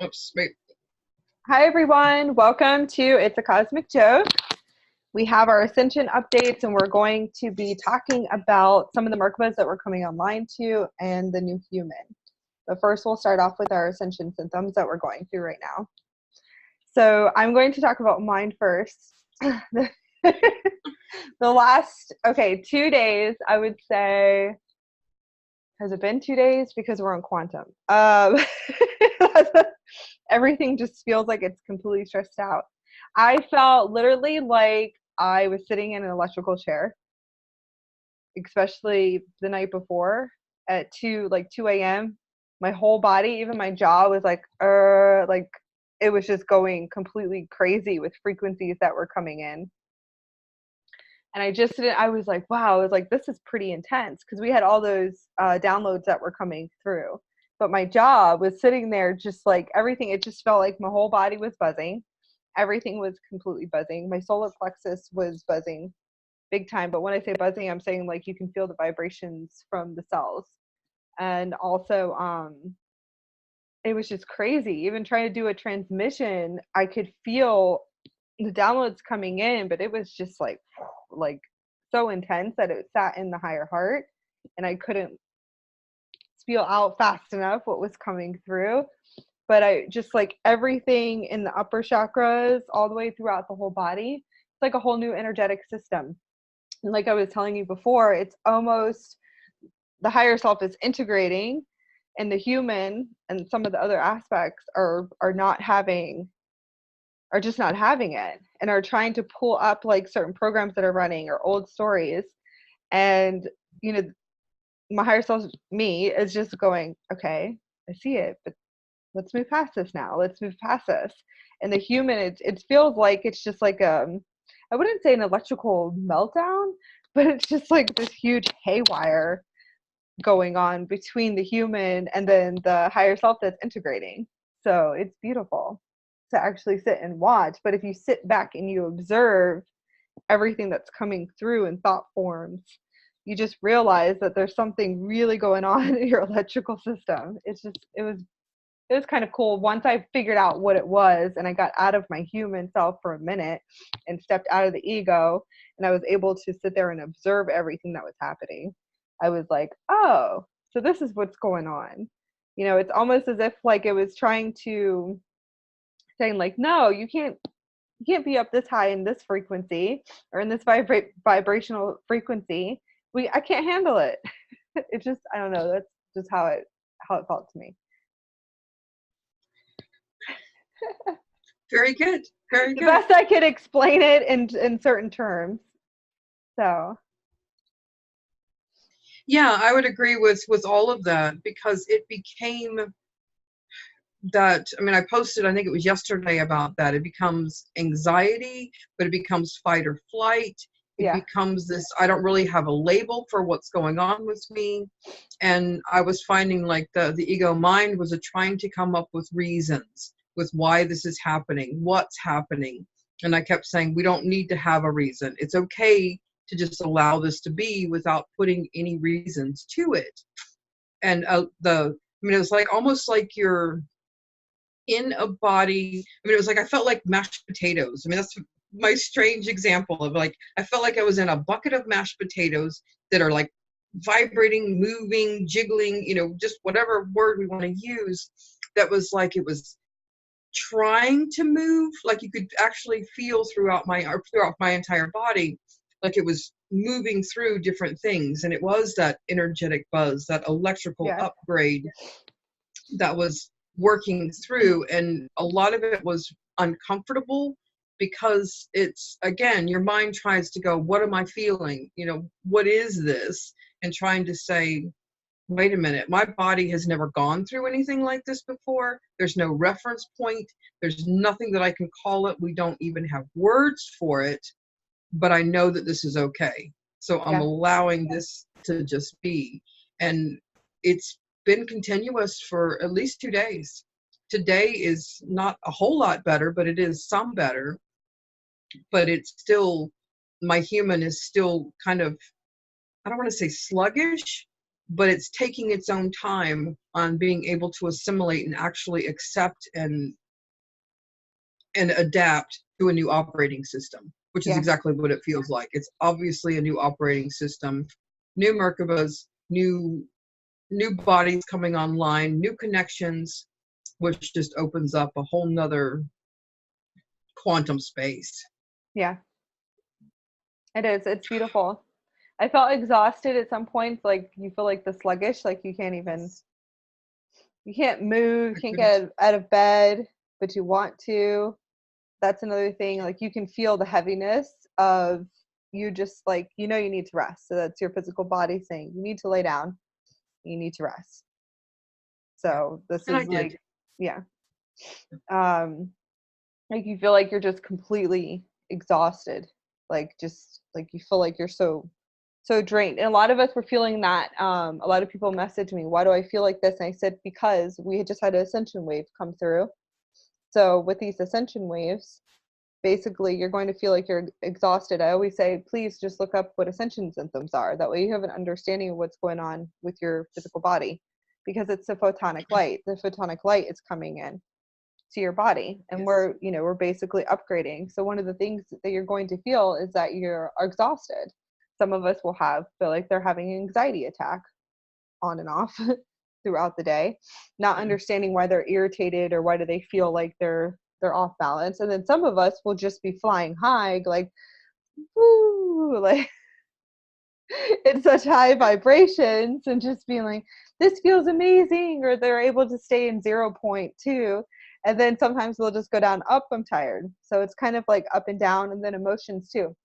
Oops, wait. Hi, everyone. Welcome to It's a Cosmic Joke. We have our Ascension updates, and we're going to be talking about some of the Merkabas that we're coming online to and the new human. But first, we'll start off with our Ascension symptoms that we're going through right now. So I'm going to talk about mine first. The last, 2 days, I would say, has it been 2 days? Because we're on quantum. Everything just feels like it's completely stressed out. I felt literally like I was sitting in an electrical chair, especially the night before at 2 a.m. My whole body, even my jaw was like it was just going completely crazy with frequencies that were coming in. And I was like, wow, I was like, this is pretty intense because we had all those downloads that were coming through. But my jaw was sitting there just like everything. It just felt like my whole body was buzzing. Everything was completely buzzing. My solar plexus was buzzing big time. But when I say buzzing, I'm saying like you can feel the vibrations from the cells. And also, it was just crazy. Even trying to do a transmission, I could feel the downloads coming in, but it was just like so intense that it sat in the higher heart, and I couldn't spiel out fast enough what was coming through. But I just like everything in the upper chakras all the way throughout the whole body. It's like a whole new energetic system. And like I was telling you before, it's almost the higher self is integrating, and the human and some of the other aspects are just not having it, and are trying to pull up like certain programs that are running or old stories. And you know, my higher self, me, is just going, okay, I see it, but let's move past this now. Let's move past this. And the human, it feels like it's just like I wouldn't say an electrical meltdown, but it's just like this huge haywire going on between the human and then the higher self that's integrating. So it's beautiful to actually sit and watch. But if you sit back and you observe everything that's coming through in thought forms, you just realize that there's something really going on in your electrical system. It was kind of cool once I figured out what it was, and I got out of my human self for a minute and stepped out of the ego, and I was able to sit there and observe everything that was happening. I was like, oh, so this is what's going on. It's almost as if like it was trying to saying like, no, you can't be up this high in this frequency or in this vibrational frequency. I can't handle it. It just, I don't know, that's just how it felt to me. Very good. Very The good. best I could explain it in certain terms. So Yeah, I would agree with all of that, because it became that, I mean, I posted, I think it was yesterday, about that. It becomes anxiety, but it becomes fight or flight. It yeah. becomes this, I don't really have a label for what's going on with me. And I was finding like the ego mind was trying to come up with reasons with why this is happening, what's happening. And I kept saying, we don't need to have a reason. It's okay to just allow this to be without putting any reasons to it. And I mean, it was like almost like you're in a body. I mean, it was like I felt like mashed potatoes. I mean, that's my strange example of like, I felt like I was in a bucket of mashed potatoes that are like vibrating, moving, jiggling, just whatever word we want to use. That was like it was trying to move, like you could actually feel throughout my entire body, like it was moving through different things. And it was that energetic buzz, that electrical Yeah. upgrade that was working through. And a lot of it was uncomfortable, because it's, again, your mind tries to go, what am I feeling? What is this? And trying to say, wait a minute, my body has never gone through anything like this before. There's no reference point. There's nothing that I can call it. We don't even have words for it, but I know that this is okay. So I'm Yeah. allowing this to just be. And it's been continuous for at least 2 days. Today is not a whole lot better, but it is some better. But it's still, my human is still kind of, I don't want to say sluggish, but it's taking its own time on being able to assimilate and actually accept and adapt to a new operating system, which is Yeah. exactly what it feels like. It's obviously a new operating system, new Merkabas, new bodies coming online, new connections, which just opens up a whole nother quantum space. Yeah. It is. It's beautiful. I felt exhausted at some points, like you feel like the sluggish, like you can't move, you can't get out of bed, but you want to. That's another thing. Like you can feel the heaviness of you just like, you need to rest. So that's your physical body saying you need to lay down, you need to rest. So this And I is did. like, yeah. Like you feel like you're just completely exhausted. Like just like you feel like you're so drained. And a lot of us were feeling that. A lot of people messaged me, why do I feel like this? And I said, because we had just had an ascension wave come through. So with these ascension waves, basically you're going to feel like you're exhausted. I always say, please just look up what ascension symptoms are. That way you have an understanding of what's going on with your physical body, because it's the photonic light. The photonic light is coming in to your body, and Yes. we're basically upgrading. So one of the things that you're going to feel is that you're exhausted. Some of us will feel like they're having an anxiety attack on and off throughout the day, not understanding why they're irritated or why do they feel like they're off balance. And then some of us will just be flying high, like woo, like in such high vibrations, and just being like, this feels amazing, or they're able to stay in 0.2. And then sometimes they'll just go down, up, I'm tired. So it's kind of like up and down. And then emotions too.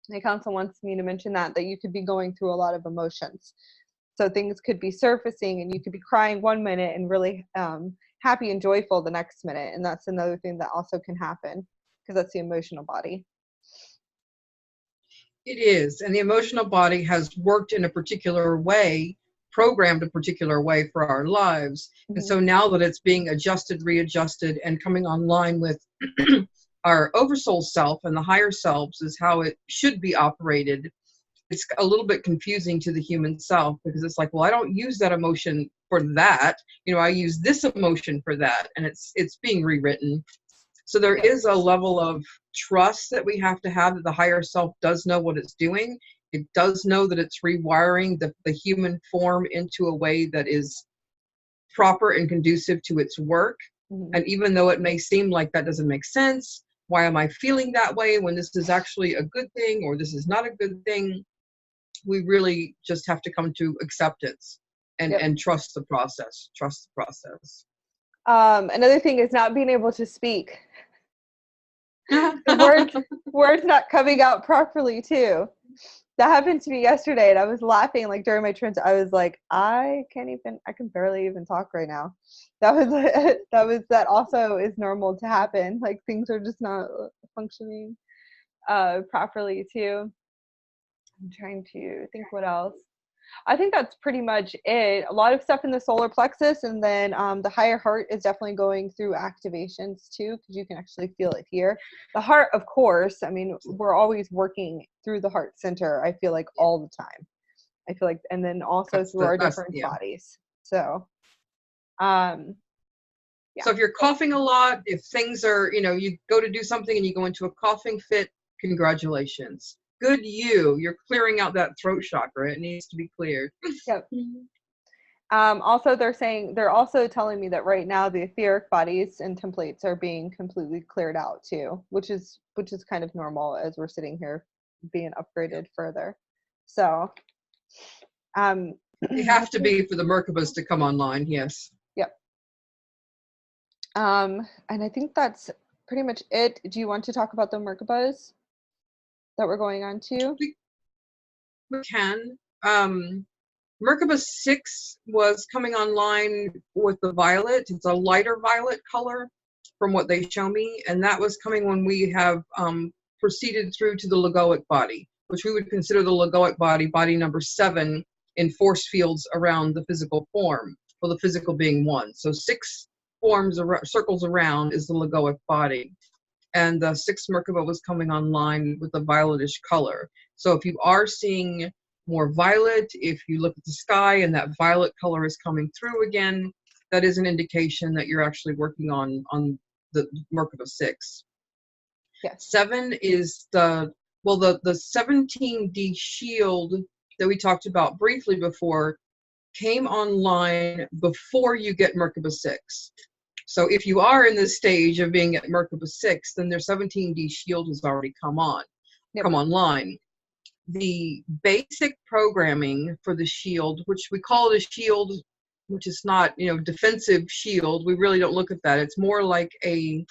My counsel wants me to mention that you could be going through a lot of emotions. So things could be surfacing and you could be crying one minute and really happy and joyful the next minute. And that's another thing that also can happen, because that's the emotional body. It is. And the emotional body has worked in a particular way, programmed a particular way for our lives. Mm-hmm. And so now that it's being adjusted, readjusted, and coming online with our oversoul self and the higher selves is how it should be operated. It's a little bit confusing to the human self, because it's like, well, I don't use that emotion for that. I use this emotion for that. And it's being rewritten. So there is a level of trust that we have to have, that the higher self does know what it's doing. It does know that it's rewiring the human form into a way that is proper and conducive to its work. Mm-hmm. And even though it may seem like that doesn't make sense, why am I feeling that way when this is actually a good thing, or this is not a good thing? We really just have to come to acceptance and trust the process. Trust the process. Another thing is not being able to speak. The words not coming out properly too. That happened to me yesterday, and I was laughing like during my trance. I was like, I can barely even talk right now. That also is normal to happen. Like things are just not functioning properly too. I'm trying to think what else. I think that's pretty much it. A lot of stuff in the solar plexus, and then the higher heart is definitely going through activations too, because you can actually feel it here. The heart, of course, I mean, we're always working through the heart center, I feel like, all the time. I feel like, and then also through our different bodies. So, yeah. So if you're coughing a lot, if things are, you go to do something and you go into a coughing fit, congratulations. Good you're clearing out that throat chakra. It needs to be cleared. Yep. Also, they're also telling me that right now the etheric bodies and templates are being completely cleared out too, which is kind of normal as we're sitting here being upgraded further. So, they have to be for the Merkabas to come online. Yes. Yep. And I think that's pretty much it. Do you want to talk about the Merkabas that we're going on to? We can. Merkaba 6 was coming online with the violet. It's a lighter violet color from what they show me. And that was coming when we have proceeded through to the logoic body, which we would consider the logoic body, body number 7 in force fields around the physical form, well, the physical being 1. So 6 forms, circles around is the logoic body. And the 6th Merkaba was coming online with a violetish color. So if you are seeing more violet, if you look at the sky and that violet color is coming through again, that is an indication that you're actually working on the Merkaba 6. Yes. 7 is the 17D shield that we talked about briefly before came online before you get Merkaba 6. So if you are in this stage of being at Merkaba 6, then their 17D shield has already come online. The basic programming for the shield, which we call it a shield, which is not, defensive shield. We really don't look at that. It's more like a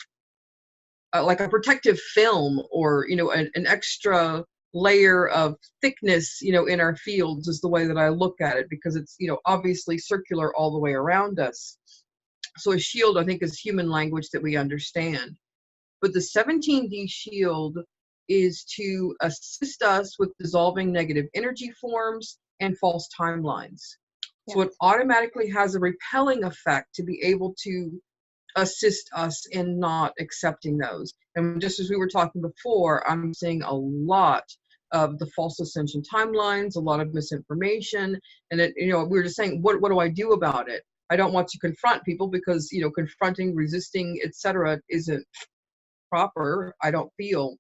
protective film, or, an extra layer of thickness, in our fields, is the way that I look at it, because it's, obviously circular all the way around us. So a shield, I think, is human language that we understand. But the 17D shield is to assist us with dissolving negative energy forms and false timelines. Yes. So it automatically has a repelling effect to be able to assist us in not accepting those. And just as we were talking before, I'm seeing a lot of the false ascension timelines, a lot of misinformation. And we were just saying, what do I do about it? I don't want to confront people, because, confronting, resisting, etc. isn't proper, I don't feel.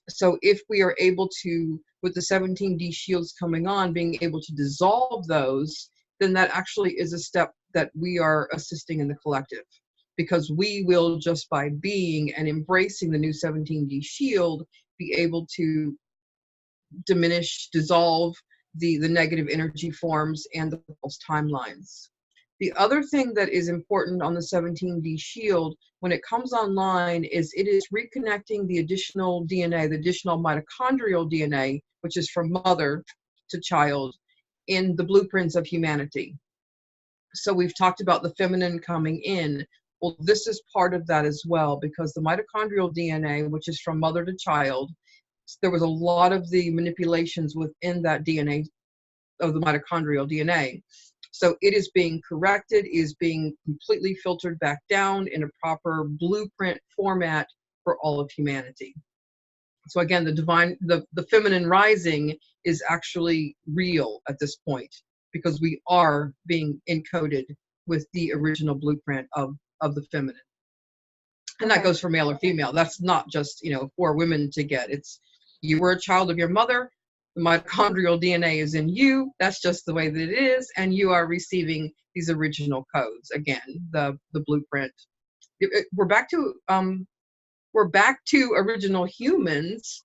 So if we are able to, with the 17D shields coming on, being able to dissolve those, then that actually is a step that we are assisting in the collective, because we will, just by being and embracing the new 17D shield, be able to diminish, dissolve the negative energy forms and the false timelines. The other thing that is important on the 17D shield, when it comes online, is it is reconnecting the additional DNA, the additional mitochondrial DNA, which is from mother to child, in the blueprints of humanity. So we've talked about the feminine coming in. Well, this is part of that as well, because the mitochondrial DNA, which is from mother to child, there was a lot of the manipulations within that DNA, of the mitochondrial DNA. So it is being corrected, is being completely filtered back down in a proper blueprint format for all of humanity. So again, the feminine rising is actually real at this point, because we are being encoded with the original blueprint of the feminine. And that goes for male or female. That's not just, for women to get. It's, you were a child of your mother, the mitochondrial DNA is in you. That's just the way that it is. And you are receiving these original codes. Again, the blueprint. We're back to original humans,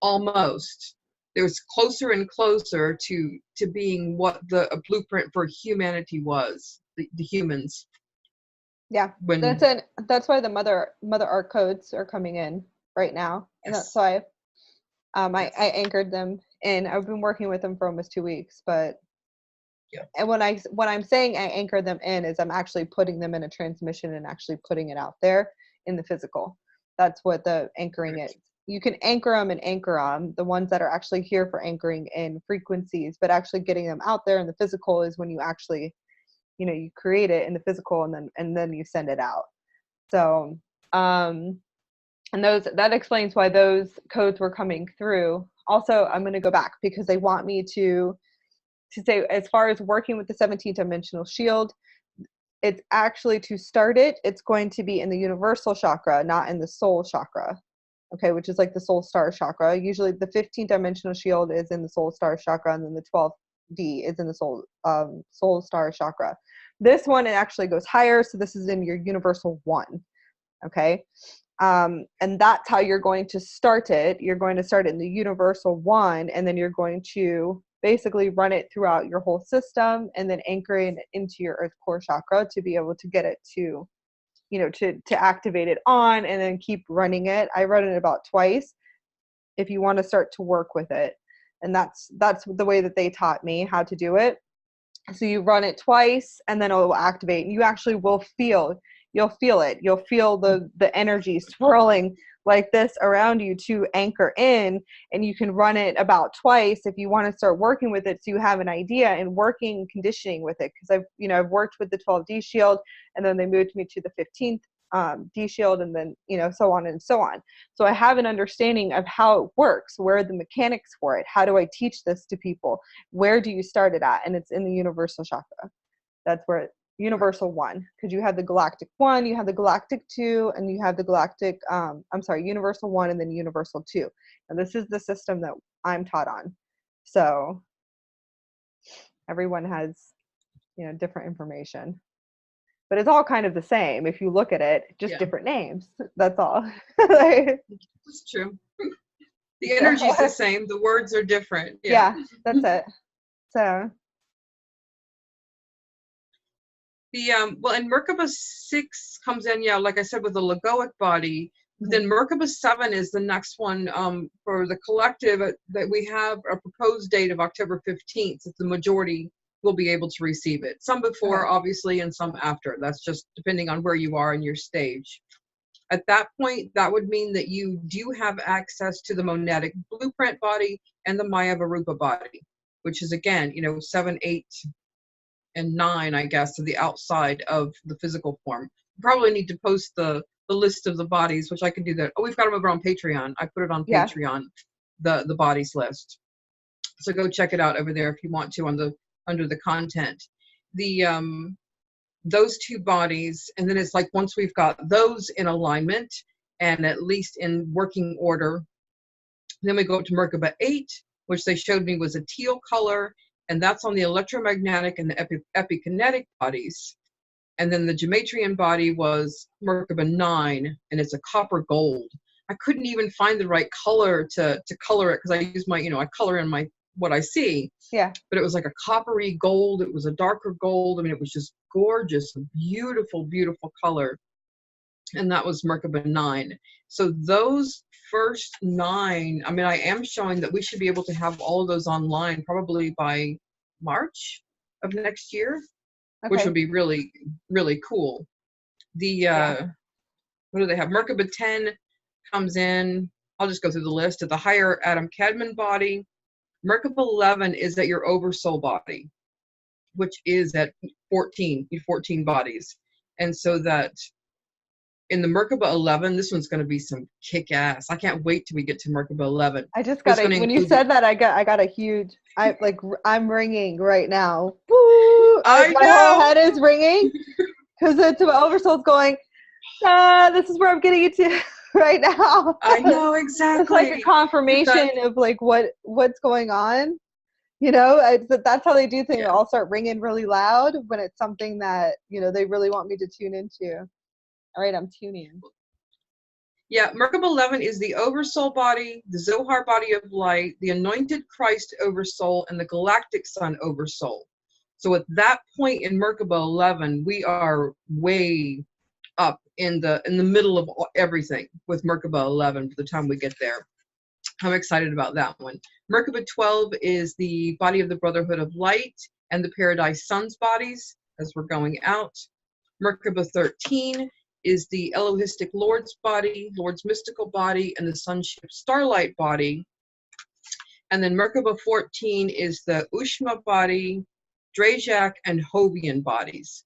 almost. There's closer and closer to being what a blueprint for humanity was, the humans. Yeah, that's why the mother art codes are coming in right now. And yes. That's why I anchored them in. I've been working with them for almost 2 weeks, but yeah. And when I'm saying I anchor them in, is I'm actually putting them in a transmission and actually putting it out there in the physical. That's what the anchoring is. You can anchor them and anchor them, the ones that are actually here for anchoring in frequencies, but actually getting them out there in the physical is when you actually, you create it in the physical, and then you send it out. So, and that explains why those codes were coming through. Also, I'm going to go back because they want me to say, as far as working with the 17th dimensional shield, it's actually, to start it, it's going to be in the universal chakra, not in the soul chakra. Okay, which is like the soul star chakra. Usually the 15th dimensional shield is in the soul star chakra, and then the 12D is in the soul star chakra. This one, it actually goes higher, so this is in your universal 1. Okay, and that's how you're going to start it. You're going to start it in the universal 1, and then you're going to basically run it throughout your whole system, and then anchor it into your earth core chakra to be able to get it to, to activate it on, and then keep running it. I run it about twice if you want to start to work with it. And that's the way that they taught me how to do it. So you run it twice, and then it will activate, and you actually will you'll feel it. You'll feel the energy swirling like this around you to anchor in, and you can run it about twice if you want to start working with it, so you have an idea and working conditioning with it. Because I've worked with the 12D shield, and then they moved me to the 15th D-shield, and then, so on and so on. So I have an understanding of how it works. Where are the mechanics for it? How do I teach this to people? Where do you start it at? And it's in the universal chakra. That's where universal 1, because you have the galactic 1, you have the galactic 2, and you have the galactic, universal 1 and then universal 2. And this is the system that I'm taught on. So everyone has, different information. But it's all kind of the same if you look at it, just different names. That's all. It's true. The energy's the same. The words are different. Yeah, that's it. So the and Merkaba 6 comes in, like I said, with the Logoic body. Then Merkaba 7 is the next one for the collective that we have a proposed date of October 15th. If the majority will be able to receive it. Some before, obviously, and some after. That's just depending on where you are in your stage. At that point, that would mean that you do have access to the monadic blueprint body and the Maya Varupa body, which is, again, 7, 8, and 9, I guess, to the outside of the physical form. You probably need to post the list of the bodies, which I can do that. Oh, we've got them over on Patreon. I put it on Patreon, the bodies list. So go check it out over there if you want to under the content. Those 2 bodies, and then it's like once we've got those in alignment and at least in working order, then we go up to Merkaba 8, which they showed me was a teal color, and that's on the electromagnetic and the epikinetic bodies. And then the Gematrian body was Merkaba 9, and it's a copper gold. I couldn't even find the right color to color it, because I use my, I color in my what I see. Yeah. But it was like a coppery gold. It was a darker gold. I mean, it was just gorgeous, beautiful, beautiful color. And that was Merkaba 9. So those first 9, I mean, I am showing that we should be able to have all of those online probably by March of next year, which would be really, really cool. What do they have? Merkaba 10 comes in. I'll just go through the list. At the higher Adam Kadmon body. Merkaba 11 is at your oversoul body, which is at 14 bodies. And so that in the Merkaba 11, this one's going to be some kick-ass. I can't wait till we get to Merkaba 11. I just got when you said that, I got a huge, I'm ringing right now. Woo! My whole head is ringing because it's my oversoul's going, this is where I'm getting you to right now. I know, exactly. It's like a confirmation of like what's going on. That's how they do things. Yeah. I'll start ringing really loud when it's something that, they really want me to tune into. All right, I'm tuning. Yeah, Merkaba 11 is the oversoul body, the Zohar body of light, the anointed Christ oversoul, and the galactic sun oversoul. So at that point in Merkaba 11, we are way up in the middle of everything with Merkaba 11 by the time we get there. I'm excited about that one. Merkaba 12 is the body of the Brotherhood of Light and the Paradise Sun's bodies as we're going out. Merkaba 13 is the Elohistic Lord's body, Lord's mystical body, and the Sunship Starlight body. And then Merkaba 14 is the Ushma body, Drajak, and Hovian bodies.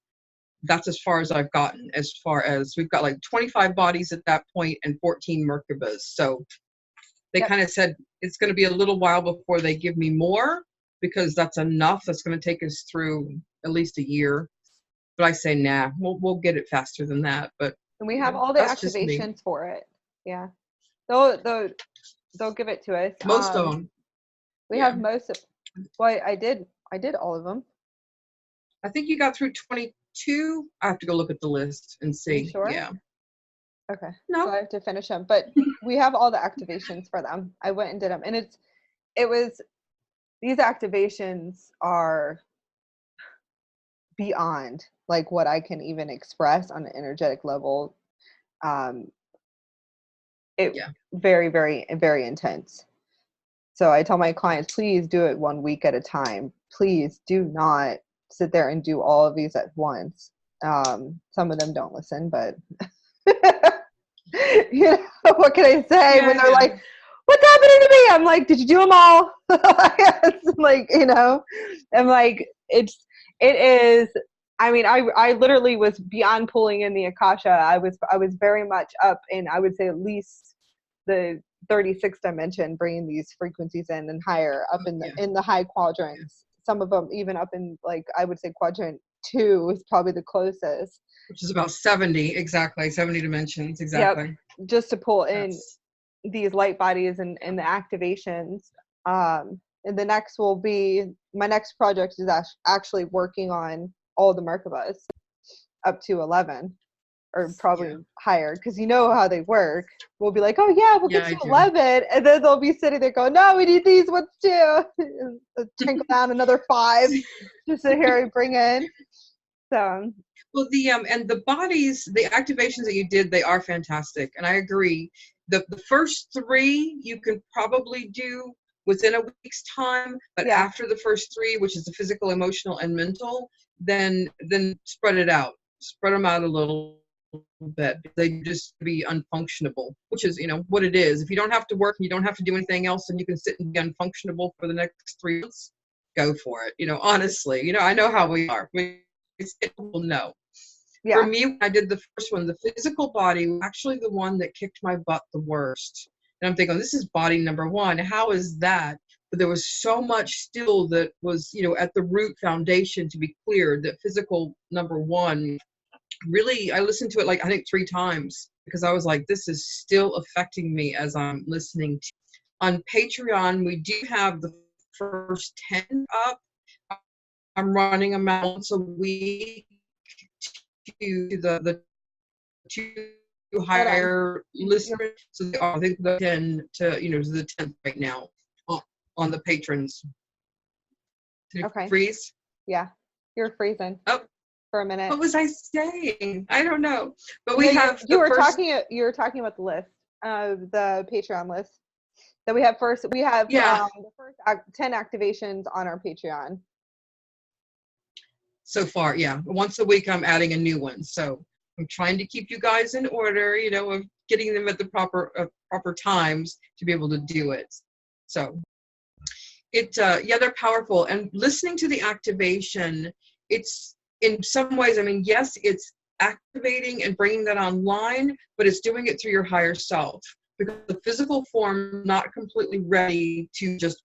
That's as far as I've gotten, as far as we've got like 25 bodies at that point and 14 Merkabas. So they kind of said it's going to be a little while before they give me more, because that's enough. That's going to take us through at least a year. But I say, nah, we'll get it faster than that. But and we have all the activations for it. Yeah, they'll give it to us. Most of them. We have most of. Well, I did all of them. I think you got through 22. I have to go look at the list and see. Are you sure? Yeah. Okay. No. So I have to finish them, but we have all the activations for them. I went and did them, and these activations are beyond like what I can even express on an energetic level. Very, very, very intense. So I tell my clients, please do it 1 week at a time. Please do not sit there and do all of these at once. Some of them don't listen, but what can I say when they're like, what's happening to me? I'm like, did you do them all? It's like, I'm like, it is I mean, I literally was beyond pulling in the Akasha. I was very much up in, I would say, at least the 36th dimension, bringing these frequencies in and higher up in the high quadrants. Some of them even up in, like, I would say quadrant 2 is probably the closest. Which is about 70, exactly, 70 dimensions, exactly. Yep, just to pull in these light bodies and the activations. And the next will be, my next project is actually working on all the Merkabas up to 11, or probably higher, because you know how they work. We'll be like, oh yeah, we'll get to 11, and then they'll be sitting there going, no, we need these ones too. Trickle down another 5 to sit here and bring in. So well, the and the bodies, the activations that you did, they are fantastic, and I agree. The first 3 you can probably do within a week's time, but after the first 3, which is the physical, emotional, and mental, then spread it out. Spread them out a little bit. They just be unfunctionable, which is, what it is. If you don't have to work and you don't have to do anything else, and you can sit and be unfunctionable for the next 3 months, go for it. Honestly, I know how we are. People know. For me, when I did the first one, the physical body was actually the one that kicked my butt the worst. And I'm thinking, this is body number 1. How is that? But there was so much still that was, at the root foundation to be cleared. That physical number 1, really, I listened to it I think 3 times, because I was like, this is still affecting me as I'm listening to. On Patreon, we do have the first 10 up. I'm running them out once a week to the 2 higher listeners. So I think the 10 to to the 10th right now on the patrons. Did it freeze? Yeah, you're freezing. Oh, for a minute. What was I saying? I don't know. But we have you were talking about the list, the Patreon list that we have first. We have the first 10 activations on our Patreon. So far, once a week I'm adding a new one. So I'm trying to keep you guys in order, of getting them at the proper times to be able to do it. So they're powerful. And listening to the activation, it's in some ways, yes, it's activating and bringing that online, but it's doing it through your higher self, because the physical form not completely ready to just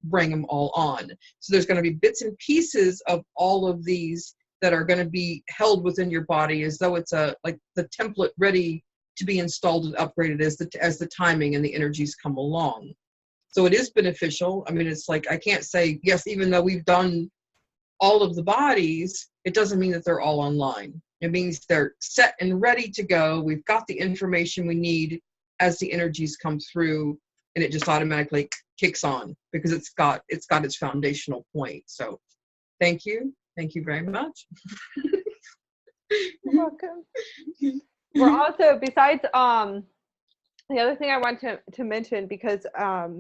bring them all on. So there's going to be bits and pieces of all of these that are going to be held within your body, as though it's like the template ready to be installed and upgraded as the timing and the energies come along. So it is beneficial. It's like, I can't say yes, even though we've done all of the bodies, it doesn't mean that they're all online. It means they're set and ready to go. We've got the information we need as the energies come through, and it just automatically kicks on, because it's got its foundational point. So thank you very much. You're welcome. We're also, besides the other thing I want to mention, because how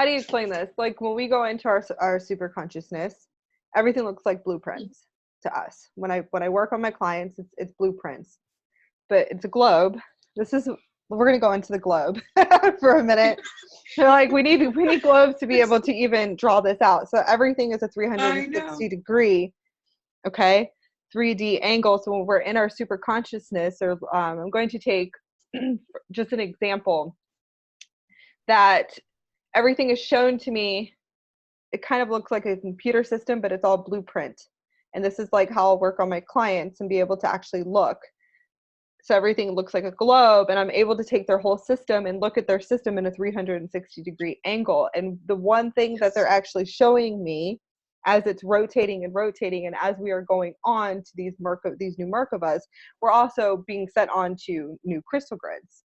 do you explain this? Like, when we go into our super consciousness, everything looks like blueprints to us. When I work on my clients, it's blueprints, but it's a globe. We're going to go into the globe for a minute. They're like, we need globes to be able to even draw this out. So everything is a 360 degree, 3D angle. So when we're in our super consciousness, or I'm going to take just an example, that everything is shown to me. It kind of looks like a computer system, but it's all blueprint. And this is like how I'll work on my clients and be able to actually look. So everything looks like a globe, and I'm able to take their whole system and look at their system in a 360 degree angle. And the one thing that they're actually showing me as it's rotating and rotating, and as we are going on to these new Merkabas, we're also being set on to new crystal grids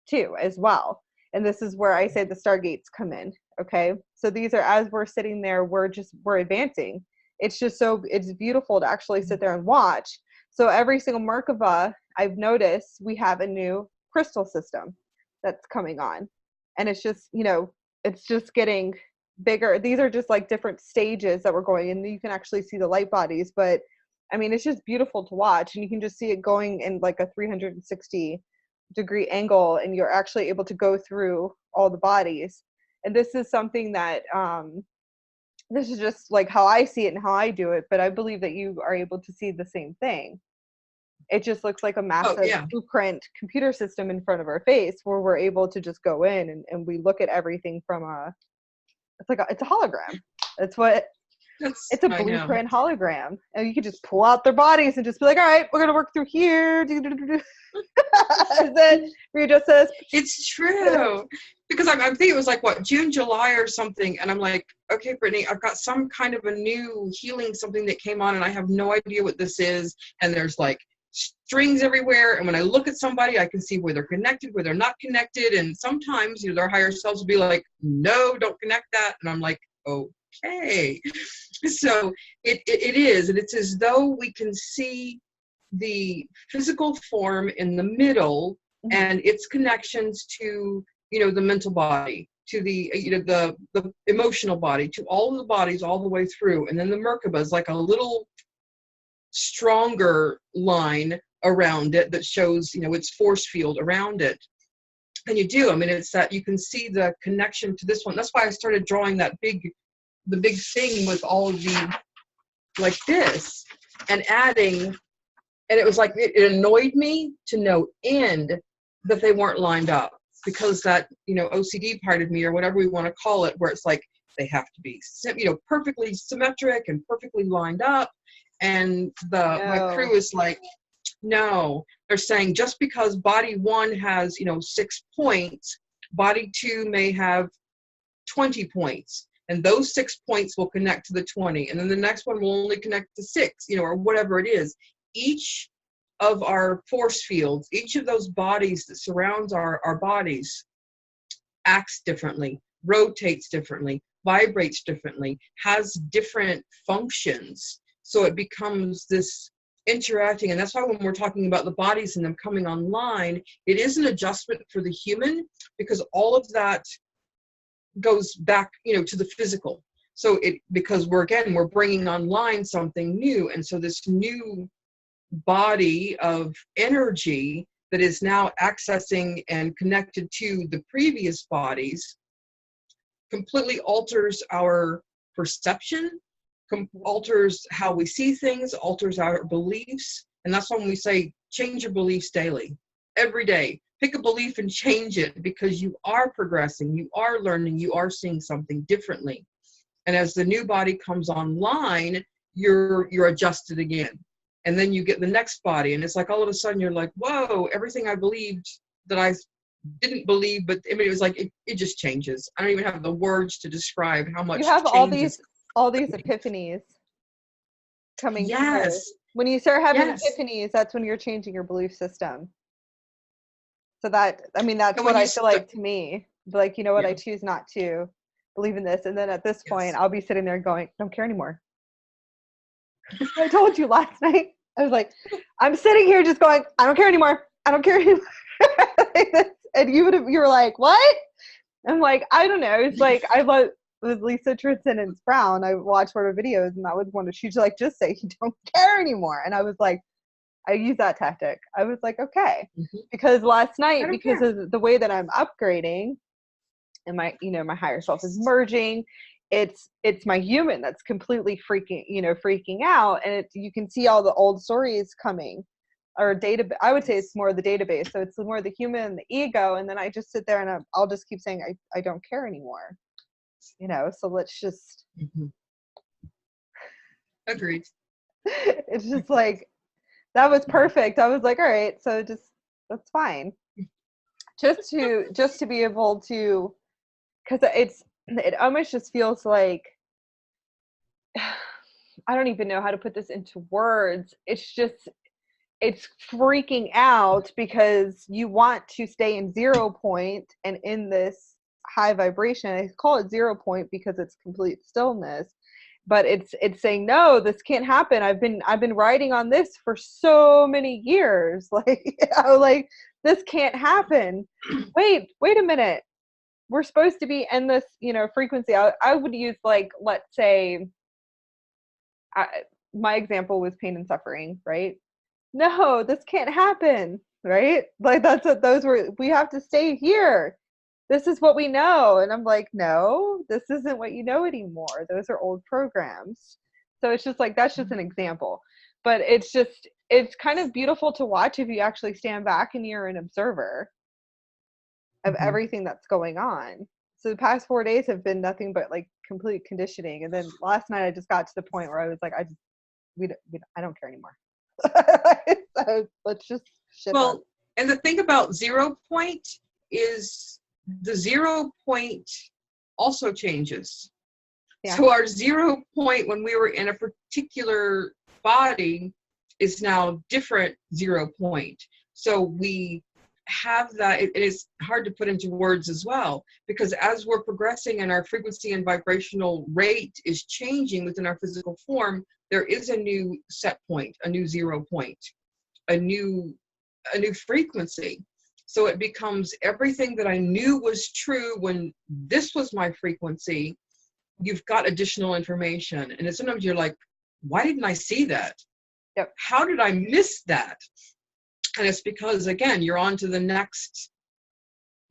too, as well. And this is where I say the stargates come in. Okay. So these are, as we're sitting there, we're advancing. It's just it's beautiful to actually sit there and watch. So every single Merkaba, I've noticed we have a new crystal system that's coming on. And it's just, it's just getting bigger. These are just like different stages that we're going in. You can actually see the light bodies, but it's just beautiful to watch. And you can just see it going in like a 360 degree angle, and you're actually able to go through all the bodies. And this is something that this is just like how I see it and how I do it, but I believe that you are able to see the same thing. It just looks like a Oh, massive yeah. blueprint computer system in front of our face where we're able to just go in and we look at everything from it's a hologram. It's what That's, it's a I know. blueprint hologram. And you could just pull out their bodies and just be like, all right, we're gonna work through here. And then readjust this. It's true. Because I'm thinking it was like, what, June, July or something. And I'm like, okay, Brittany, I've got some kind of a new healing, something that came on, and I have no idea what this is. And there's like strings everywhere. And when I look at somebody, I can see where they're connected, where they're not connected. And sometimes, you know, their higher selves will be like, no, don't connect that. And I'm like, okay. So it is. And it's as though we can see the physical form in the middle and its connections to, you know, the mental body, to the, you know, the emotional body, to all of the bodies all the way through. And then the Merkaba is like a little stronger line around it that shows, you know, its force field around it. And you do, I mean, it's that you can see the connection to this one. That's why I started drawing the big thing with all of the, like this, and adding. And it was like, it annoyed me to no end that they weren't lined up, because that, you know, OCD part of me, or whatever we want to call it, where it's like, they have to be, you know, perfectly symmetric and perfectly lined up. And my crew is like, no, they're saying just because body 1 has, you know, 6 points, body 2 may have 20 points. And those 6 points will connect to the 20. And then the next one will only connect to 6, you know, or whatever it is. Each of our force fields, each of those bodies that surrounds our bodies acts differently, rotates differently, vibrates differently, has different functions. So it becomes this interacting. And that's why when we're talking about the bodies and them coming online, it is an adjustment for the human, because all of that goes back, you know, to the physical. So because we're bringing online something new. And so this new body of energy that is now accessing and connected to the previous bodies completely alters our perception, alters how we see things, alters our beliefs. And that's when we say, change your beliefs daily, every day. Pick a belief and change it, because you are progressing, you are learning, you are seeing something differently. And as the new body comes online, you're adjusted again. And then you get the next body, and it's like all of a sudden you're like, whoa, everything I believed that I didn't believe, but I mean, it was like, it just changes. I don't even have the words to describe how much You have changes. all these epiphanies coming through. Yes. When you start having Yes. epiphanies, that's when you're changing your belief system. So that, I mean, that's And what when I feel like to me. Like, you know what, Yeah. I choose not to believe in this. And then at this point, Yes. I'll be sitting there going, don't care anymore. I told you last night. I was like, I'm sitting here just going, I don't care anymore. I don't care anymore. And you were like, what? I'm like, I don't know. It's like, I love with Lisa Transcendence Brown. I watched one of her videos, and that was one of, she's like, just say you don't care anymore. And I was like, I use that tactic. I was like, okay. Because last night, because of the way that I'm upgrading and my, you know, my higher self is merging, it's my human that's completely freaking out. And you can see all the old stories coming, or I would say it's more the database. So it's more the human and the ego. And then I just sit there and I'll just keep saying, I don't care anymore, you know, so let's just. Agreed. It's just like, that was perfect. I was like, all right, so that's fine. Just to be able to, because it almost just feels like, I don't even know how to put this into words. It's freaking out because you want to stay in 0 point and in this high vibration. I call it 0 point because it's complete stillness. But it's saying, no, this can't happen. I've been writing on this for so many years. Like, you know, like, this can't happen. Wait a minute. We're supposed to be in this, you know, frequency. I would use, like, let's say, my example was pain and suffering, right? No, this can't happen, right? Like, that's what those were. We have to stay here. this is what we know. And I'm like, no, this isn't what you know anymore. Those are old programs. So it's just like, that's just an example. But it's kind of beautiful to watch if you actually stand back and you're an observer of everything that's going on. So the past 4 days have been nothing but like complete conditioning. And then last night I just got to the point where I was like, I don't care anymore. So let's just ship on. And the thing about 0 point is the 0 point also changes. Yeah. So our 0 point when we were in a particular body is now different 0 point. So we have that. It is hard to put into words as well, because as we're progressing and our frequency and vibrational rate is changing within our physical form, there is a new set point, a new 0 point, a new frequency. So it becomes everything that I knew was true when this was my frequency. You've got additional information, and sometimes you're like, why didn't I see that? Yep. How did I miss that? And it's because, again, you're on to the next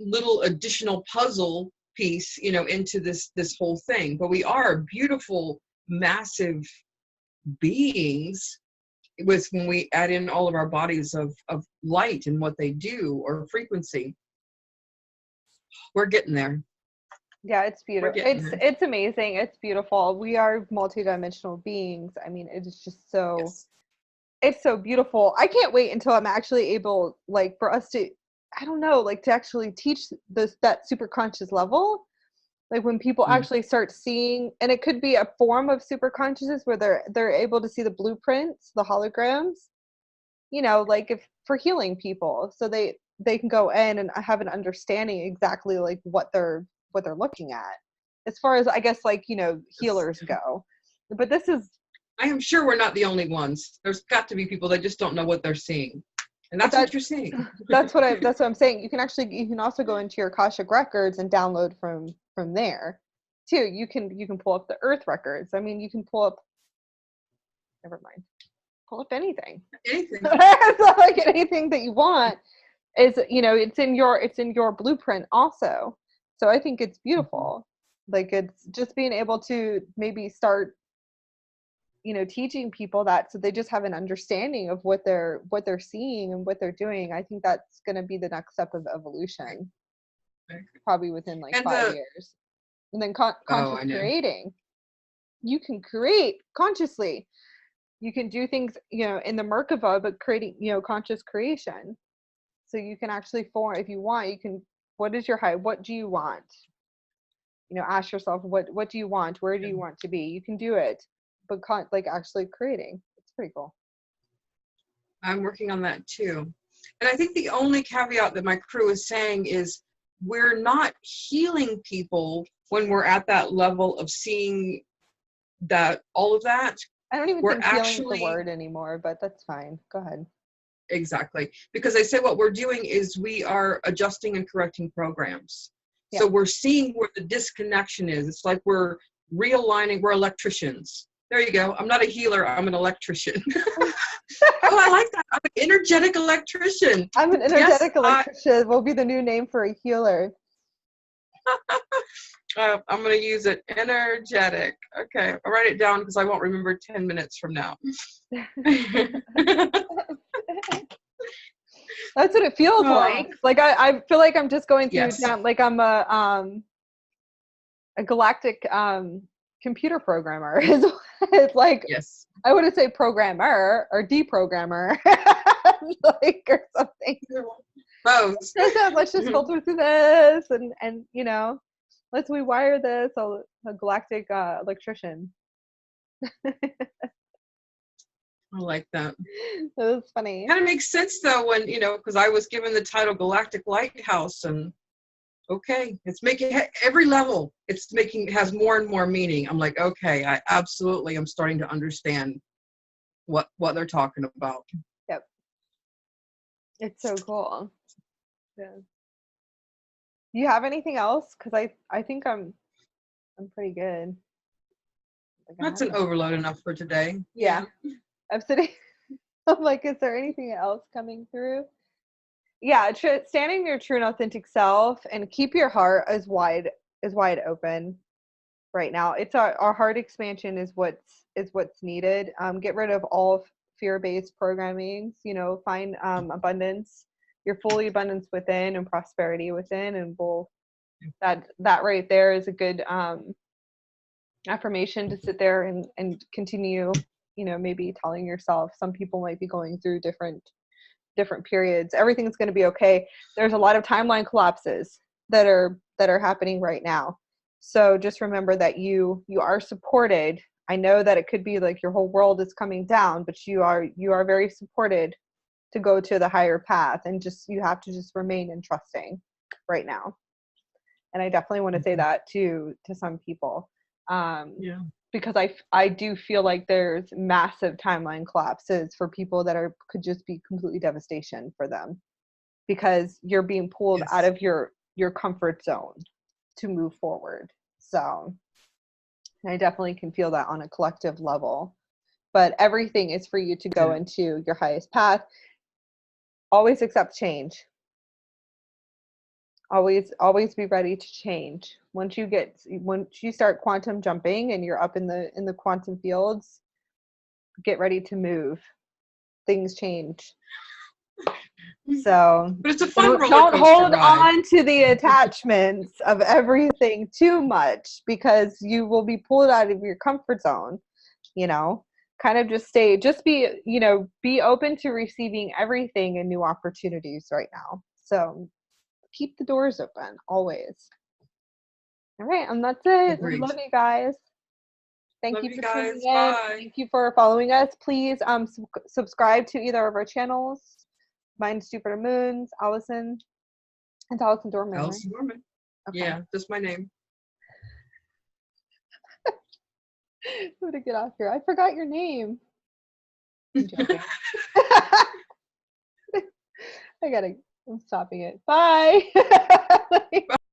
little additional puzzle piece, into this whole thing. But we are beautiful, massive beings when we add in all of our bodies of light and what they do, or frequency. We're getting there. Yeah, it's beautiful. It's amazing. It's beautiful. We are multidimensional beings. I mean, it is just so... Yes. It's so beautiful. I can't wait until I'm actually able, like, for us to, I don't know, like, to actually teach that super conscious level. Like, when people actually start seeing, and it could be a form of super consciousness where they're able to see the blueprints, the holograms, like, if for healing people, so they can go in and have an understanding exactly like what they're looking at, as far as, I guess, like, healers go. But this is, I am sure we're not the only ones. There's got to be people that just don't know what they're seeing. And that's what you're seeing. That's what I'm saying. You can also go into your Akashic records and download from there too. You can pull up the earth records. I mean, you can pull up, never mind. Pull up anything. Anything. It's not like anything that you want is, it's in your blueprint also. So I think it's beautiful. Like, it's just being able to maybe start teaching people that, so they just have an understanding of what they're seeing and what they're doing. I think that's going to be the next step of evolution, probably within like 5 years. And then conscious creating. You can create consciously. You can do things, in the Merkaba, but creating, conscious creation. So you can actually form, if you want, you can, what is your height? What do you want? Ask yourself, what do you want? Where do you want to be? You can do it. But like actually creating. It's pretty cool. I'm working on that too. And I think the only caveat that my crew is saying is we're not healing people when we're at that level of seeing that, all of that. I don't even think healing is the word anymore, but that's fine. Go ahead. Exactly. Because I say what we're doing is we are adjusting and correcting programs. Yeah. So we're seeing where the disconnection is. It's like we're realigning, we're electricians. There you go. I'm not a healer. I'm an electrician. Oh, I like that. I'm an energetic electrician. I'm an energetic electrician. Will be the new name for a healer. I'm going to use it. Energetic. Okay. I'll write it down because I won't remember 10 minutes from now. That's what it feels like. Like I feel like I'm just going through down, like I'm a galactic computer programmer. It's like, yes, I wouldn't say programmer or deprogrammer, like, or something. Both. Let's just filter through this and let's rewire this. A galactic electrician. I like that. That was funny. Kind of makes sense though when, because I was given the title Galactic Lighthouse, and okay, it's making every level, has more and more meaning. I'm like, okay, I absolutely am starting to understand what they're talking about. Yep. It's so cool. Yeah. Do you have anything else? Because I think I'm pretty good. Like, that's an overload enough for today. Yeah. I'm sitting, I'm like, is there anything else coming through? Yeah, standing in your true and authentic self, and keep your heart as wide open right now. It's our heart expansion is what's needed. Get rid of all fear-based programming. You know, find abundance, your fully abundance within and prosperity within, and that right there is a good affirmation to sit there and continue, you know, maybe telling yourself. Some people might be going through different periods. Everything's going to be okay. There's a lot of timeline collapses that are happening right now. So just remember that you are supported. I know that it could be like your whole world is coming down, but you are very supported to go to the higher path, and just you have to just remain in trusting right now. And I definitely want to say that to some people. Yeah. Because I do feel like there's massive timeline collapses for people that could just be completely devastation for them, because you're being pulled out of your comfort zone to move forward. So I definitely can feel that on a collective level. But everything is for you to go into your highest path. Always accept change. Always be ready to change. Once you start quantum jumping and you're up in the quantum fields, get ready to move. Things change. So but it's a fun roller don't coaster hold ride. on to the attachments of everything too much, because you will be pulled out of your comfort zone. You know, kind of just be open to receiving everything and new opportunities right now. So keep the doors open always. All right, and that's it. Agreed. Love you guys. Thank Love you you for guys. tuning in. Bye. Thank you for following us. Please subscribe to either of our channels. Mine's Jupiter Moons, Allison. It's Allison Dorman. Allison Right? Dorman. Okay. Yeah, just my name. I'm gonna get off here. I forgot your name. I'm joking. I'm stopping it. Bye.